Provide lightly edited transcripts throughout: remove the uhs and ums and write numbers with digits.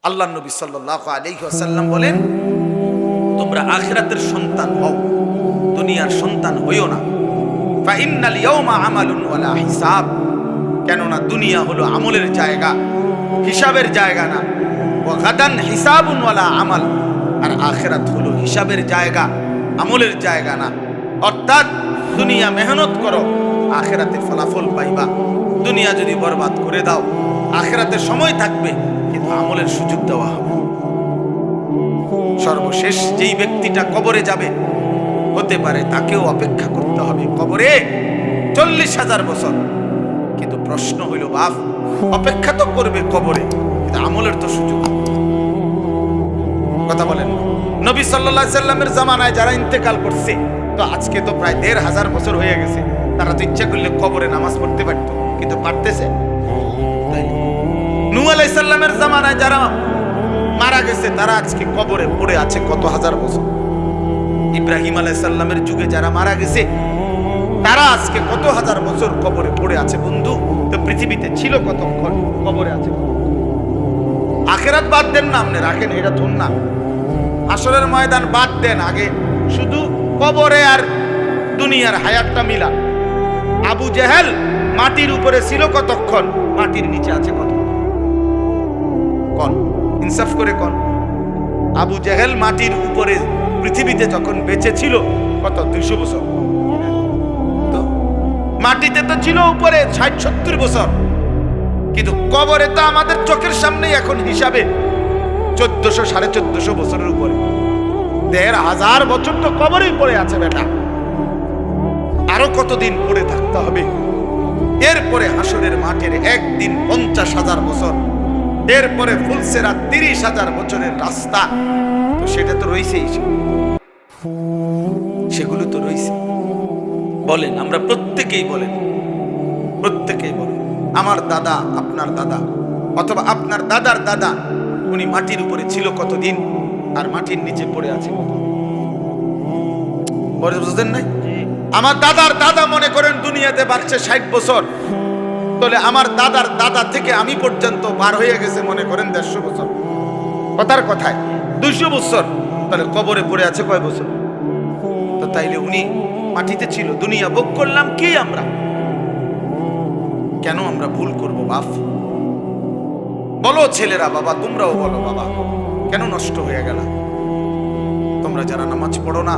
আল্লাহ নবী সাল্লাল্লাহু আলাইহি ওয়াসাল্লাম বলেন, তোমরা আখিরাতের সন্তান হও, দুনিয়ার সন্তান হইও না। ফা ইন্নাল ইয়াওমা আমালুন ওয়ালা হিসাব, কেননা দুনিয়া হলো আমলের জায়গা, হিসাবের জায়গা না। ওয়া গাদান হিসাবুন ওয়ালা আমাল, আর আখিরাত হলো হিসাবের জায়গা, আমলের জায়গা না। অর্থাৎ দুনিয়া মেহনত করো, আখিরাতে ফলাফল পাইবা। দুনিয়া যদি বরবাদ করে দাও, আখিরাতে সময় থাকবে কিন্তু আমলের সুযোগ দেওয়া হবে। সর্বশেষ যেই ব্যক্তিটা কবরে যাবে, হতে পারে তাকেও অপেক্ষা করতে হবে কবরে 40,000 বছর। কিন্তু প্রশ্ন হইল, বাপ অপেক্ষা তো করবে কবরে, কিন্তু আমলের তো সুযোগ। কথা বলেন, নবী সাল্লাল্লাহু আলাইহি সাল্লামের জামানায় যারা ইন্তেকাল করছে, তো আজকে তো প্রায় 1,500 বছর হয়ে গেছে, তারা তো ইচ্ছা করলে কবরে নামাজ পড়তে পারত, কিন্তু পারতেছে? নূহ আলাইহিস সালামের জামানায় যারা মারা গেছে, তারা আজকে কবরে পড়ে আছে কত হাজার বছর। ইব্রাহিম আলাইহিস সালামের যুগে যারা মারা গেছে, তারা আজকে কত হাজার বছর কবরে পড়ে আছে। বন্ধু, তো পৃথিবীতে ছিল কতক্ষণ, কবরে আছে। আখিরাত বাদ দেন না, আপনি রাখেন, এটা ধুন না। হাসরের ময়দান বাদ দেন, আগে শুধু কবরে আর দুনিয়ার হায়াতটা মিলা। আবু জেহেল মাটির উপরে ছিল কতক্ষণ, মাটির নিচে আছে কত? কোন ইনসাফ করে কোন? আবু জেহেল মাটির উপরে পৃথিবীতে যখন বেঁচে ছিল কত, 200 বছর। তো মাটিতে তো ছিল উপরে 60-70 বছর, কিন্তু কবরে তো আমাদের চোখের সামনেই এখন হিসাবে 1400-1450 বছরের উপরে। 1,500 বছর তো কবরেই পড়ে আছে বেটা, আরো কতদিন পড়ে থাকতে হবে। এরপরে হাসরের মাঠের একদিন 50,000 বছর, এরপরে ফুলসেরা 30,000 বছরের রাস্তা। তো সেটা তো রয়েছেই, সেগুলো তো রয়েছে। বলেন, আমরা প্রত্যেকেই বলেন, প্রত্যেকেই বলেন, আমার দাদা, আপনার দাদা, অথবা আপনার দাদার দাদা, উনি মাটির উপরে ছিল কতদিন, আর মাটির নিচে পড়ে আছে কত? বুঝতেন নাই? আমার দাদার দাদা মনে করেন দুনিয়াতে বাঁচছে 60 বছর, তাহলে আমার দাদার দাদা থেকে আমি পর্যন্ত পার হয়ে গেছে মনে করেন 150 বছর। কথার কথায় 200 বছর, তাহলে কবরে পড়ে আছে কয় বছর? তো তাইলে উনি মাটিতে ছিল, দুনিয়া ভোগ করলাম কি আমরা? কেন আমরা ভুল করব বাপ? বলো ছেলেরা, বাবা তোমরাও বলো, বাবা কেন নষ্ট হয়ে গেল? তোমরা যারা নামাজ পড়ো না,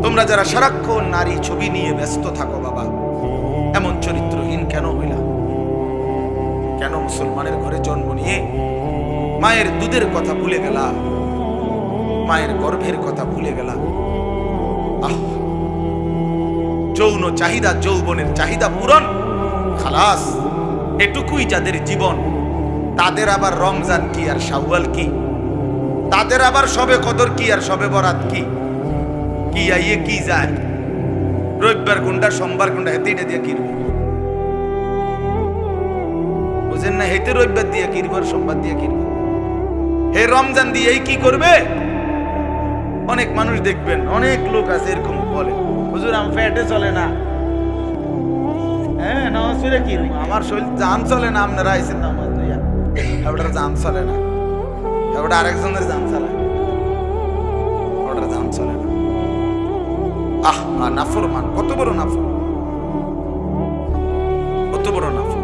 তোমরা যারা সারাক্ষণ নারী ছবি নিয়ে ব্যস্ত থাকো, বাবা এমন চরিত্রহীন কেন হইলা? কেন মুসলমানের ঘরে জন্ম নিয়ে মায়ের দুধের কথা ভুলে গেলা, মায়ের গর্ভের কথা ভুলে গেলা? যৌন চাহিদা, যৌবনের চাহিদা পূরণ, খালাস, এটুকুই যাদের জীবন। তাদের আবার রমজান কি আর শাওয়াল কি? তাদের আবার শবে কদর কি আর শবে বরাত কি? কি আইয়ে কি যায়, রবিবার কোনটা, সোমবার কোনটা, হেতে এটা দিয়ে কিনব, বুঝেন না? হেতে রবিবার দিয়ে কিনব, সোমবার দিয়ে কিনব, হে রমজান দিয়েই কি করবে? অনেক মানুষ দেখবেন, অনেক লোক আছে এরকম বলে, হুজুর আমার পেটে চলে না, হ্যাঁ নামাজ পড়ে কি আমার শরীর জান চলে না, আপনারা আইসেন নামাজ লইয়া, ওটার জান চলে না, ওটা আরেকজনের জান চালায়, ওটার জান চলে না। নাফরমান, কত বড় নাফর, কত বড় নাফর।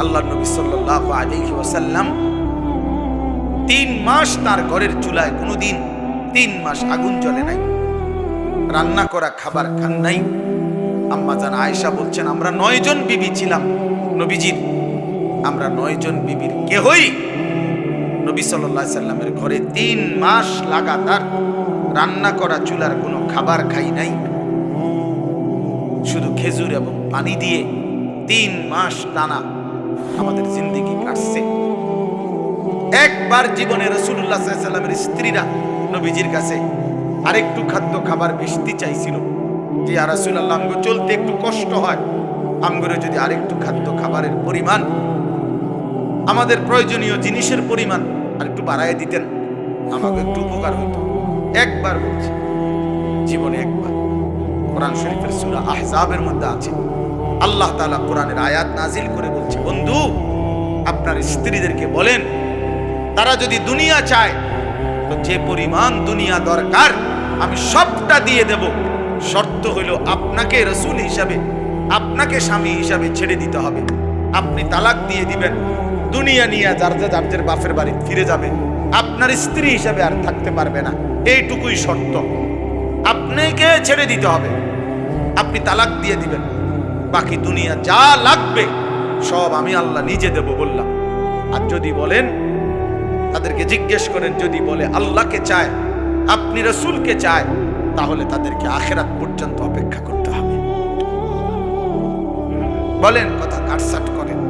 আল্লাহ নবী সাল্লাল্লাহু আলাইহি ওয়াসাল্লাম 3 মাস তার ঘরের চুলায় কোনোদিন 3 মাস আগুন জ্বলে নাই, রান্না করা খাবার খান নাই। আম্মা জান আয়েশা বলছেন, আমরা 9 জন বিবি ছিলাম নবীজির, আমরা 9 জন বিবির কেহই নবী সাল্লাল্লাহু আলাইহি সাল্লামের ঘরে 3 মাস লাগাতার রান্না করা চুলার কোনো খাবার খাই নাই। শুধু খেজুর এবং পানি দিয়ে 3 মাস টানা আমাদের জিন্দেগি কাটছে। একবার জীবনে রাসূলুল্লাহ সাল্লাল্লাহু আলাইহি সাল্লামের স্ত্রীরা নবীজির কাছে আরেকটু খাদ্য খাবার বেশি চাইছিল, যে ইয়া রাসূলুল্লাহ, আমগো চলতে একটু কষ্ট হয়, আমগরে যদি আরেকটু খাদ্য খাবারের পরিমাণ, আমাদের প্রয়োজনীয় জিনিসের পরিমাণ আর একটু বাড়ায় দিতেন, আমাকে একটু উপকার হইতো। একবার বলছে, জীবনে একবার। কোরআন শরীফের সূরা আহজাবের মধ্যে আছে, আল্লাহ তাআলা কোরআনের আয়াত নাজিল করে বলছে, বন্ধু আপনার স্ত্রীদেরকে বলেন তারা যদি দুনিয়া চায় তো যে পরিমাণ দুনিয়া দরকার আমি সবটা দিয়ে দেব, শর্ত হইল আপনাকে রাসূল হিসাবে, আপনাকে স্বামী হিসাবে ছেড়ে দিতে হবে। আপনি তালাক দিয়ে দিবেন, দুনিয়া নিয়ে যার বাপের বাড়ি ফিরে যাবে, আপনার স্ত্রী হিসাবে আর থাকতে পারবে না, এইটুকুই শর্ত। আপনাকে ছেড়ে দিতে হবে, আপনি তালাক দিয়ে দিবেন, বাকি দুনিয়া যা লাগবে সব আমি আল্লাহ নিজে দেব বললাম। আর যদি বলেন, তাদেরকে জিজ্ঞেস করেন, যদি বলে আল্লাহকে চায়, আপনি রাসূলকে চায়, তাহলে তাদেরকে আখিরাত পর্যন্ত অপেক্ষা করতে হবে। বলেন, কথা কাটসাট করেন।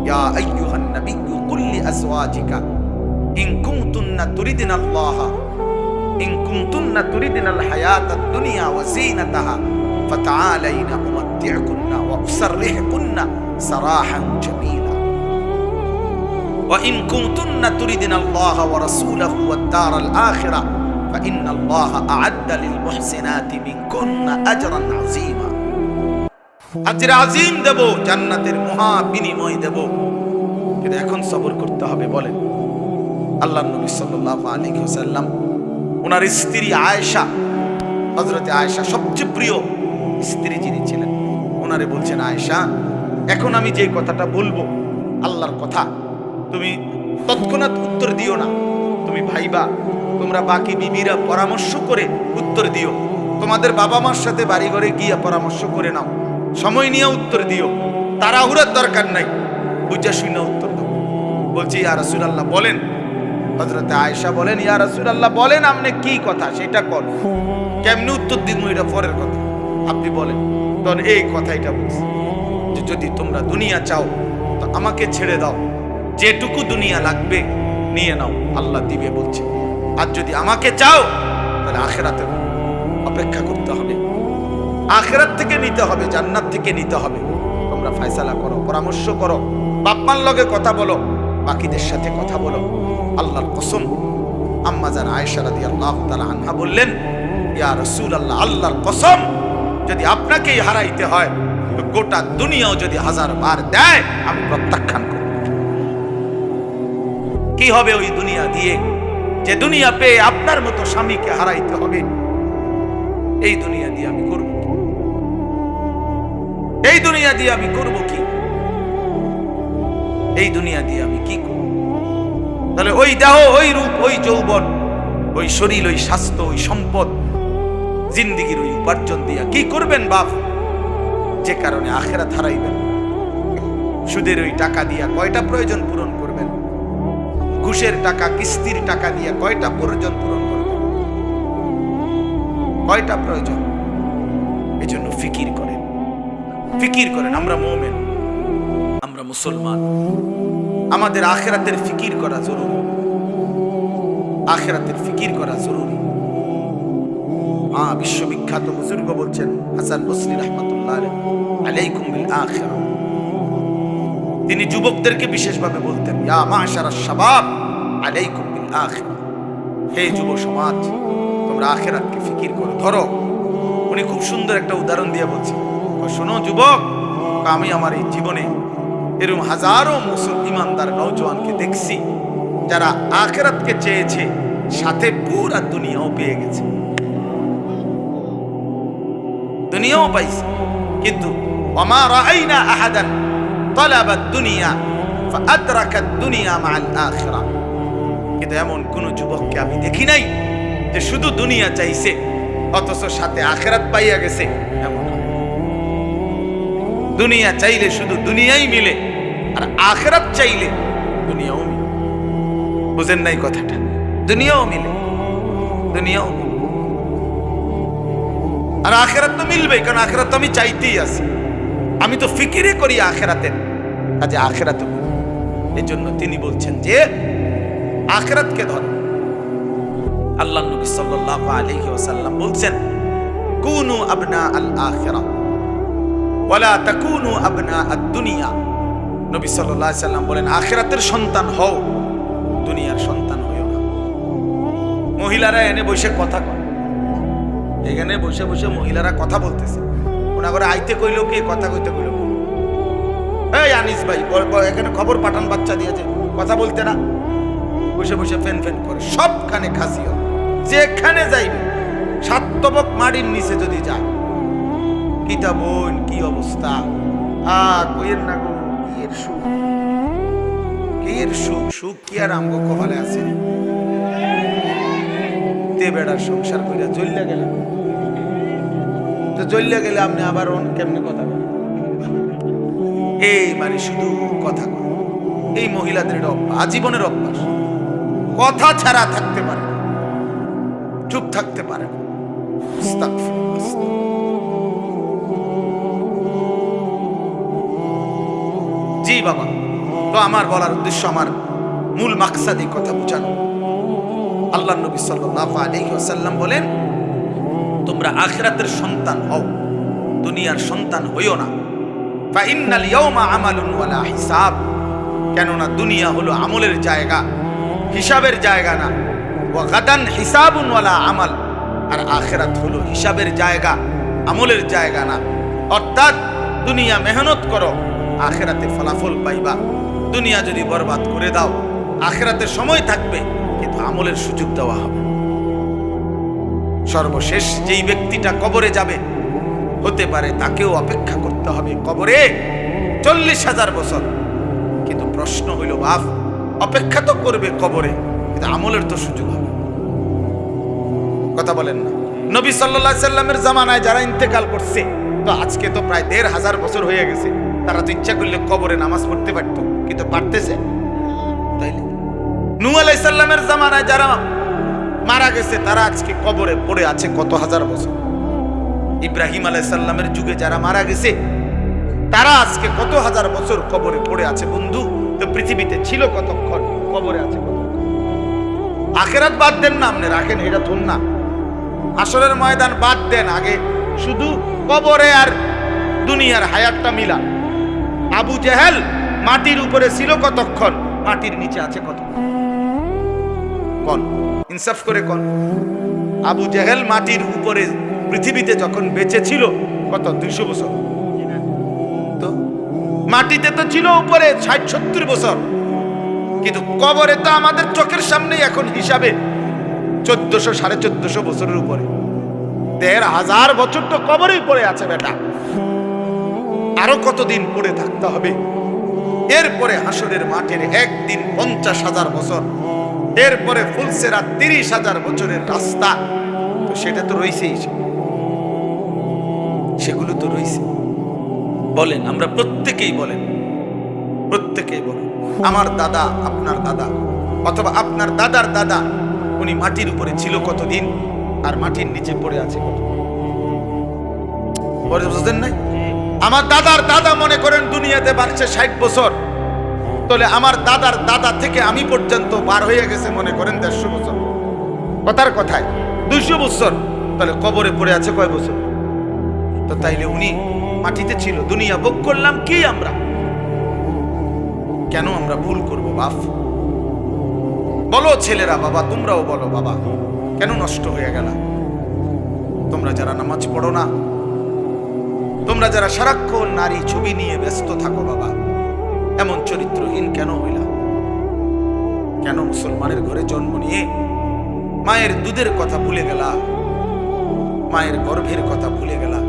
ইয়া আইয়ুহান নাবিয়্যু কুল লিআজওয়াজিকা ইন কুনতুন্না তুরিদিনাল্লাহ ইন কুনতুন্না তুরিদিনাল হায়াতাদ দুনিয়া ওয়া যিনাতাহা ফাতাআলাইনা উমাত্তি'কুন্না ওয়া উসাররিহকুন্না সারাহান জামীলা ওয়া ইন কুনতুন্না তুরিদিনাল্লাহ ওয়া রাসূলাহু ওয়াদ দারাল আখিরা ফাইন্নাল্লাহা আ'আদ্দা লিল মুহসিনাতি মিনকুন্না আজরান আযীমা। আজর আজিম দেব, জান্নাতের মহা বিনিময় দেব। কিন্তু এখন সবর করতে হবে। বলেন, আল্লাহর নবী সাল্লাল্লাহু আলাইহি ওয়াসাল্লাম ওনার স্ত্রী আয়েশা, হযরত আয়েশা সবচেয়ে প্রিয় স্ত্রী যিনি ছিলেন, ওনারে বলছেন, আয়েশা এখন আমি যে কথাটা বলবো আল্লাহর কথা, তুমি তৎক্ষণাৎ উত্তর দিও না, তুমি ভাইবা, তোমরা বাকি বিবিরা পরামর্শ করে উত্তর দিও, তোমাদের বাবা মার সাথে বাড়ি ঘরে গিয়ে পরামর্শ করে নাও, সময় নিয়ে উত্তর দিও, তাড়াহুড়ার দরকার নাই, বুঝা শুনে উত্তর দাও। বলছি, ইয়া রাসূলুল্লাহ বলেন। হযরত আয়েশা বলেন, ইয়া রাসূলুল্লাহ বলেন, আপনি কি কথা সেটা কর, কেমনে উত্তর দিব এটা পরের কথা, আপনি বলেন। তখন এই কথাইটা বলছি যে যদি তোমরা দুনিয়া চাও তো আমাকে ছেড়ে দাও, যেটুকু দুনিয়া লাগবে নিয়ে নাও, আল্লাহ দিবে বলছে। আর যদি আমাকে চাও তাহলে আখিরাতে অপেক্ষা করতে হবে, আখিরাত থেকে নিতে হবে, জান্নাত থেকে নিতে হবে। তোমরা ফয়সালা করো, পরামর্শ করো, বাপমার লগে কথা বলো, বাকিদের সাথে কথা বলো। আল্লাহর কসম, আম্মা জান আয়েশা রাদিয়াল্লাহু তাআলা আনহা বললেন, ইয়া রাসূলুল্লাহ, আল্লাহর কসম যদি আপনাকেই হারাইতে হয় তো গোটা দুনিয়াও যদি 1000 বার দেয় আমি প্রত্যাখ্যান করব। কি হবে ওই দুনিয়া দিয়ে, যে দুনিয়া পেয়ে আপনার মতো স্বামীকে হারাইতে হবে? এই দুনিয়া দিয়ে আমি করব কি? এই দুনিয়া দিয়ে আমি করব কি? এই দুনিয়া দিয়ে আমি কি করব? তাহলে ওই দেহ, ওই রূপ, ওই যৌবন, ওই শরীর, ওই স্বাস্থ্য, ওই সম্পদ, জিন্দেগির ওই উপার্জন দিয়া কি করবেন বাপ? যে কারণে আখিরাত হারাইবেন। সুদের ওই টাকা দিয়া কয়টা প্রয়োজন পূরণ করবেন? ঘুষের টাকা, কিস্তির টাকা দিয়া কয়টা প্রয়োজন পূরণ করবেন? কয়টা প্রয়োজন? এজন্য ফিকির করেন, ফিকির করেন। আমরা মুমিন, আমরা মুসলমান, আমাদের আখিরাতের ফিকির করা জরুরি, আখিরাতের ফিকির করা জরুরি। বিশ্ববিখ্যাত বুজুর্গ বলছেন, হাসান বসরি রাহমাতুল্লাহ আলাইকুম বিল আখিরা। তিনি যুবকদেরকে বিশেষভাবে বলতেন, ইয়া মাশারাশ শাবাব আলাইকুম বিল আখিরা, হে যুব সমাজ তোমরা আখিরাতকে ফিকির করো, ধরো। উনি খুব সুন্দর একটা উদাহরণ দিয়ে বলছেন, শোনো যুবক, আমি আমার এই জীবনে এরকম হাজারো মুসলিম ইমানদার নওজোয়ানকে দেখছি যারা আখিরাতকে চেয়েছে, সাথে পুরা দুনিয়াও পেয়ে গেছে, দুনিয়াও পাইছে, কিন্তু ওমা রাআইনা আহাদান তালাবা দুনিয়া ফাআদরাকা দুনিয়া মাআল আখিরা। কিন্তু এমন কোন যুবককে আমি দেখি নাই যে শুধু দুনিয়া চাইছে অথচ সাথে আখিরাত পাইয়া গেছে। এমন দুনিয়া চাইলে শুধু দুনিয়াই মিলে, আর আখিরাত চাইলে দুনিয়াও মিলে। বুঝেন নাই কথাটা? দুনিয়াও মিলে, দুনিয়াও মিলে, আর আখিরাত তো মিলবে, কারণ আখিরাত তো আমি চাইতেই আছি, আমি তো ফিকিরে করি আখিরাতের, কাজে আখিরাত। এই জন্য তিনি বলছেন যে আখিরাতকে ধর। আল্লাহ নবী সাল্লাল্লাহু আলাইহি ওয়াসাল্লাম বলছেন, কুনু আবনা আল আখিরা ওয়ালা তাকুনু আবনা আদ দুনিয়া। নবী সাল্লাল্লাহু আলাইহি ওয়াসাল্লাম বলেন, আখিরাতের সন্তান হও, দুনিয়ার সন্তান হইও না। মহিলারা এনে বসে কথা কয়, এখানে বসে বসে মহিলারা কথা বলতেছে, ওনা করে আইতে কইলো কে, কথা কইতে কইলো কে? এই আনিস ভাই এখানে খবর পাঠান, বাচ্চা দিয়েছে, কথা বলতে না। বসে বসে ফেন ফেন করে, সবখানে খাসিয়ত, যেখানে যাইবে সাতবক মাটির নিচে যদি যায়, কিতা বোন কি অবস্থা, কইের না গো, কিয়ের সুখ, কিয়ের সুখ, সুখ কি আর আমগো কপালে আছে? তে বেড়ার সংসার কইরা জ্বলিয়া গেলে, তো জ্বলিয়া গেলে আপনি আবার কেমনে কথা বলেন? এই মানে শুধু কথা কয়। এই মহিলাদের আজীবনের অভ্যাস, কথা ছাড়া থাকতে পারে, চুপ থাকতে পারে। জি বাবা, তো আমার বলার উদ্দেশ্য, আমার মূল মাকসাদ এই কথা বোঝানো। আল্লাহ নবী সাল্লাল্লাহু আলাইহি ওয়াসাল্লাম বলেন, তোমরা আখিরাতের সন্তান হও, দুনিয়ার সন্তান হইও না। ফা ইন্নাল ইয়াওমা আমালুন ওয়ালা হিসাব, কেননা দুনিয়া হলো আমলের জায়গা, হিসাবের জায়গা না। ওয়া গাদান হিসাবুন ওয়ালা আমাল, আর আখিরাত হলো হিসাবের জায়গা, আমলের জায়গা না। অর্থাৎ দুনিয়া মেহনত করো, আখিরাতে ফলাফল পাইবা। দুনিয়া যদি বরবাদ করে দাও, আখিরাতে সময় থাকবে কিন্তু আমলের সুযোগ দেওয়া হবে। সর্বশেষ যেই ব্যক্তিটা কবরে যাবে, হতে পারে তাকেও অপেক্ষা করতে হবে কবরে 40,000 বছর। কিন্তু প্রশ্ন হইল, বাপ অপেক্ষা তো করবে কবরে, কিন্তু আমলের তো সুযোগ হবে। কথা বলেন না? নবী সাল্লাল্লাহু আলাইহি সাল্লামের জামানায় যারা ইন্তেকাল করছে, তো আজকে তো প্রায় 1,500 বছর হয়ে গেছে, তারা তো ইচ্ছা করলে কবরে নামাজ পড়তে পারত, কিন্তু পারতেছে? তাইলে নূহ আলাইহিস সালামের জামানায় যারা মারা গেছে, তারা আজকে কবরে পড়ে আছে কত হাজার বছর। ইব্রাহিম আলাইহিস সালামের যুগে যারা মারা গেছে, তারা আজকে কত হাজার বছর কবরে পড়ে আছে। বন্ধু, তো পৃথিবীতে ছিল কতক্ষণ, কবরে আছে কতক্ষণ? আখিরাত বাদ দেন না, আপনি রাখেন এটা থুন না, হাসরের ময়দান বাদ দেন, আগে শুধু কবরে আর দুনিয়ার হায়াতটা মিলা। আবু জেহেল মাটির উপরে ছিল কতক্ষণ, মাটির নিচে আছে কতক্ষণ? কোন ইনসাফ করে কোন? আবু জেহেল মাটির উপরে পৃথিবীতে যখন বেঁচে ছিল কত, 200 বছর। তো মাটিতে তো ছিল উপরে 60-70 বছর, কিন্তু কবরে তো আমাদের চোখের সামনেই এখন হিসাবে 1400-1450 বছরের উপরে। 1,500 বছর তো কবরেই পড়ে আছে বেটা, আরো কতদিন পড়ে থাকতে হবে? এরপরে হাসরের মাঠের একদিন 50,000 বছর, এরপরে ফুলসেরা 30,000 বছরের রাস্তা, তো সেটা তো রয়েছেই, সেগুলো তো রয়েছে। বলেন, আমরা প্রত্যেকেই বলেন, প্রত্যেকেই বলেন, আমার দাদা, আপনার দাদা, অথবা আপনার দাদার দাদা, উনি মাটির উপরে ছিল কতদিন, আর মাটির নিচে পড়ে আছে কত? বুঝতেন নাই? আমার দাদার দাদা মনে করেন দুনিয়াতে বাঁচছে 60 বছর, তাহলে আমার দাদার দাদা থেকে আমি পর্যন্ত বার হয়ে গেছে মনে করেন 150 বছর। কথার কথায় 200 বছর, তাহলে কবরে পড়ে আছে কয় বছর? তো তাইলে উনি মাটিতে ছিল, দুনিয়া ভোগ করলাম কি আমরা? কেন আমরা ভুল করব বাপ? বলো ছেলেরা, বাবা তোমরাও বলো, বাবা কেন নষ্ট হয়ে গেল? তোমরা যারা নামাজ পড়ো না, তোমরা যারা সারাক্ষণ নারী ছবি নিয়ে ব্যস্ত থাকো, বাবা এমন চরিত্রহীন কেন হইলা? কেন মুসলমানের ঘরে জন্ম নিয়ে মায়ের দুধের কথা ভুলে গেলা, মায়ের গর্ভের কথা ভুলে গেলা?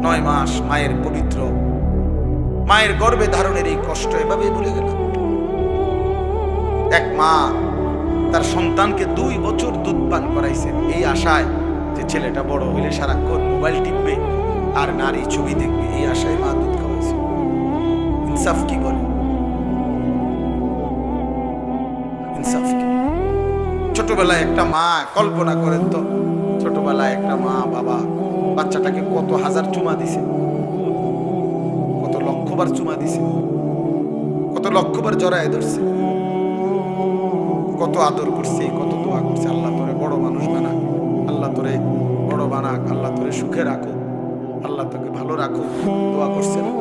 9 মাস মায়ের পবিত্র, মায়ের গর্ভে ধারণের এই কষ্ট এভাবে ভুলে গেল। এক মা তার সন্তানকে 2 বছর দুধ পান করাইছেন এই আশায় যে ছেলেটা বড় হইলে সারাক্ষণ মোবাইল টিপবে আর নারী ছবি দেখবে, এই আশায় মা দুধ খাওয়াইছে। ইনসাফ কি বলে? ইনসাফ কি? ছোটবেলায় একটা মা, কল্পনা করেন তো, ছোটবেলায় একটা মা বাবা বাচ্চাটাকে কত হাজার চুমা দিছে, কত লক্ষবার চুমা দিছে, কত লক্ষবার জড়ায় ধরছে, কত আদর করছে, কত দোয়া করছে, আল্লাহ তোরে বড় মানুষ বানাক, আল্লাহ তোরে বড় বানাক, আল্লাহ তোরে সুখে রাখো, আল্লাহ তোকে ভালো রাখো, দোয়া করছে না?